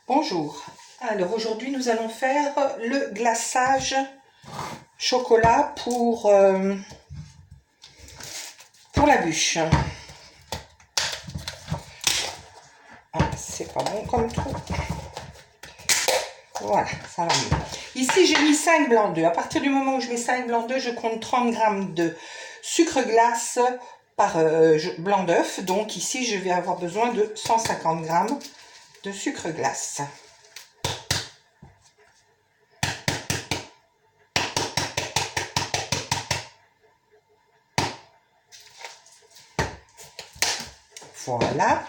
Bonjour, alors aujourd'hui nous allons faire le glaçage chocolat pour la bûche. Ah, c'est pas bon comme tout. Voilà, ça va mieux. Ici j'ai mis 5 blancs d'œufs. À partir du moment où je mets 5 blancs d'œufs, je compte 30 g de sucre glace par blanc d'œuf. Donc ici je vais avoir besoin de 150 g de sucre glace. Voilà.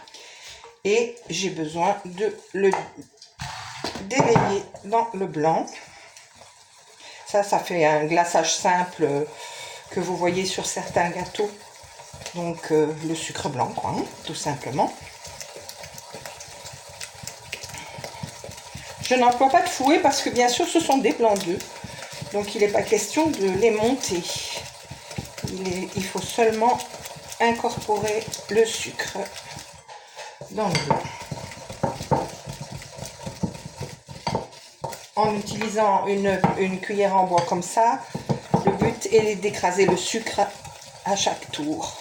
Et j'ai besoin de le délayer dans le blanc. Ça fait un glaçage simple que vous voyez sur certains gâteaux. Donc le sucre blanc, quoi, hein, tout simplement. Je n'emploie pas de fouet parce que bien sûr ce sont des blancs d'œufs. Donc il n'est pas question de les monter. Il faut seulement incorporer le sucre dans le blanc. En utilisant une cuillère en bois comme ça, le but est d'écraser le sucre à chaque tour.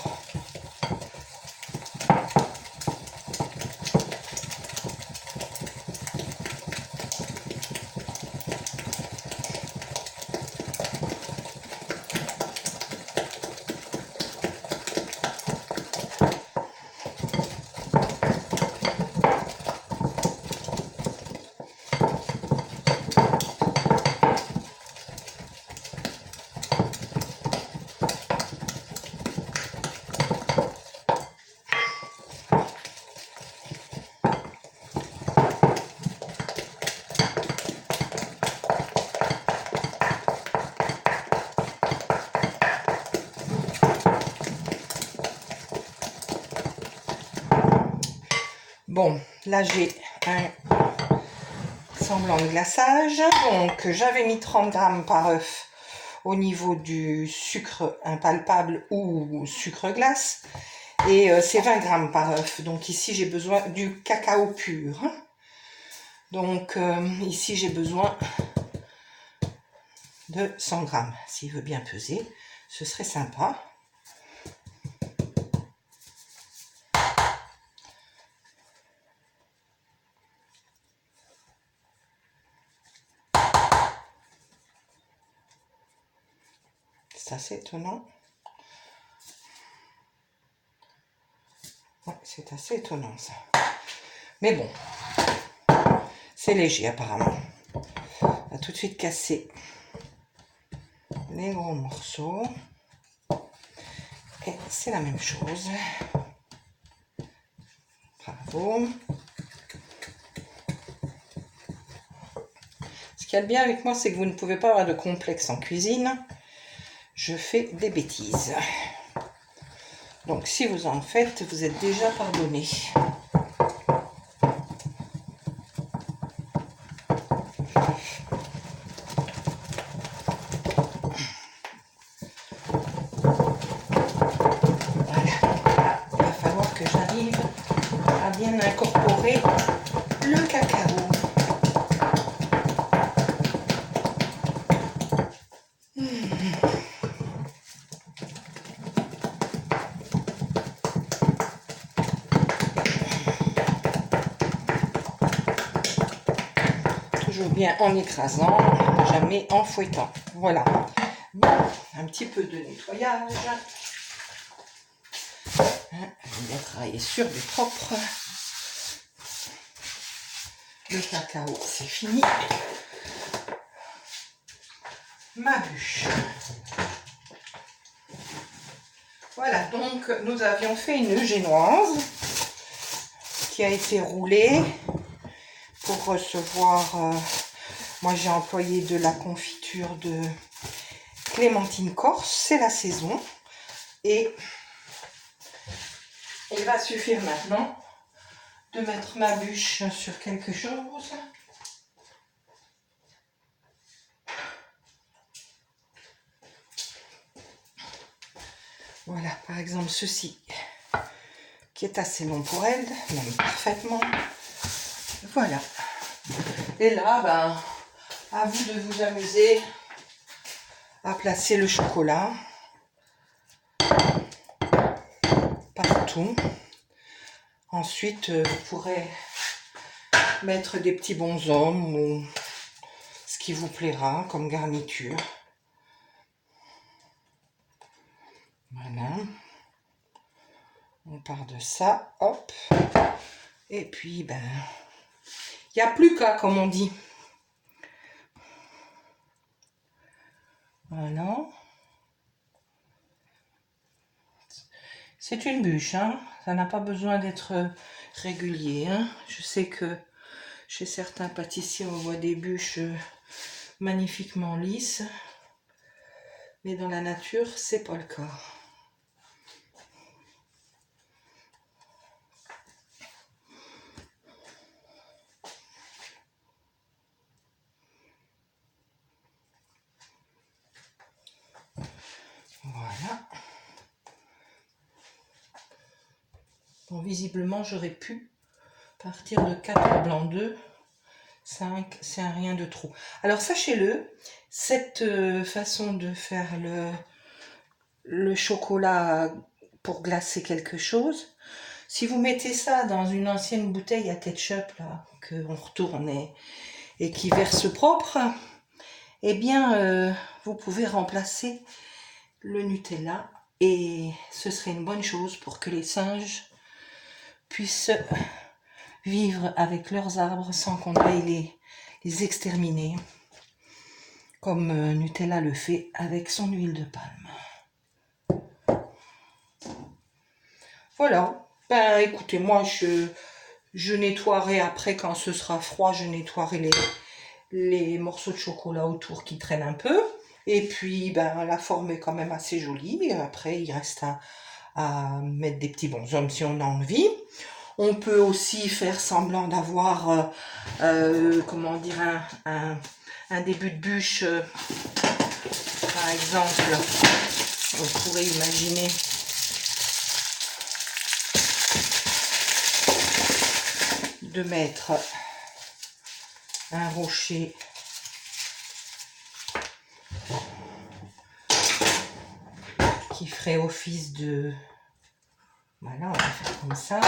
Bon, là j'ai un semblant de glaçage. Donc j'avais mis 30 g par œuf au niveau du sucre impalpable ou sucre glace. Et c'est 20 g par œuf. Donc ici j'ai besoin du cacao pur. Donc ici j'ai besoin de 100 g. S'il veut bien peser, ce serait sympa. C'est assez étonnant. Ouais, c'est assez étonnant ça. Mais bon, c'est léger apparemment. On va tout de suite casser les gros morceaux. Et c'est la même chose. Bravo. Ce qu'il y a de bien avec moi, c'est que vous ne pouvez pas avoir de complexe en cuisine. Je fais des bêtises. Donc si vous en faites, vous êtes déjà pardonné. Voilà, là, il va falloir que j'arrive à bien incorporer le cacao. Toujours bien en écrasant, jamais en fouettant. Voilà. Bon, un petit peu de nettoyage. Je vais bien travailler sur du propre. Le cacao, c'est fini. Ma bûche. Voilà, donc nous avions fait une génoise qui a été roulée pour recevoir. Moi, j'ai employé de la confiture de clémentine corse, c'est la saison. Et il va suffire maintenant de mettre ma bûche sur quelque chose. Voilà, par exemple ceci, qui est assez long pour elle, même parfaitement. Voilà. Et là, ben, à vous de vous amuser à placer le chocolat partout. Ensuite, vous pourrez mettre des petits bonshommes ou ce qui vous plaira comme garniture. Voilà. On part de ça, hop. Et puis, ben, il n'y a plus qu'à, comme on dit. Voilà. C'est une bûche, hein. Ça n'a pas besoin d'être régulier, hein. Je sais que chez certains pâtissiers, on voit des bûches magnifiquement lisses. Mais dans la nature, c'est pas le cas. Voilà. Bon, visiblement, j'aurais pu partir de 4 blancs d'œufs. 5, c'est un rien de trop. Alors, sachez-le, cette façon de faire le chocolat pour glacer quelque chose, si vous mettez ça dans une ancienne bouteille à ketchup, là, qu'on retourne et qui verse propre, eh bien, vous pouvez remplacer le Nutella et ce serait une bonne chose pour que les singes puissent vivre avec leurs arbres sans qu'on aille les exterminer, comme Nutella le fait avec son huile de palme. Voilà. Ben écoutez, moi je nettoierai après quand ce sera froid, je nettoierai les morceaux de chocolat autour qui traînent un peu. Et puis ben la forme est quand même assez jolie. Après il reste à mettre des petits bonshommes si on a envie. On peut aussi faire semblant d'avoir, comment dire, un début de bûche. Par exemple, on pourrait imaginer de mettre un rocher qui ferait office de... Voilà, on va faire comme ça.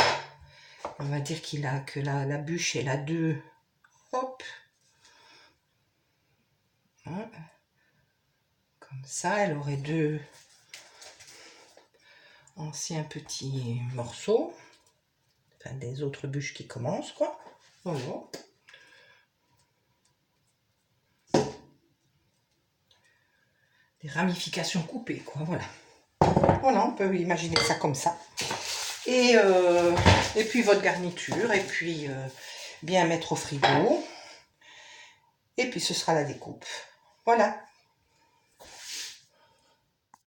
On va dire que la bûche, elle a deux... Hop. Hein. Comme ça, elle aurait deux anciens petits morceaux. Enfin, des autres bûches qui commencent, quoi. Voilà. Des ramifications coupées, quoi, voilà. Voilà, on peut imaginer ça comme ça. Et puis votre garniture, et puis bien mettre au frigo. Et puis ce sera la découpe. Voilà.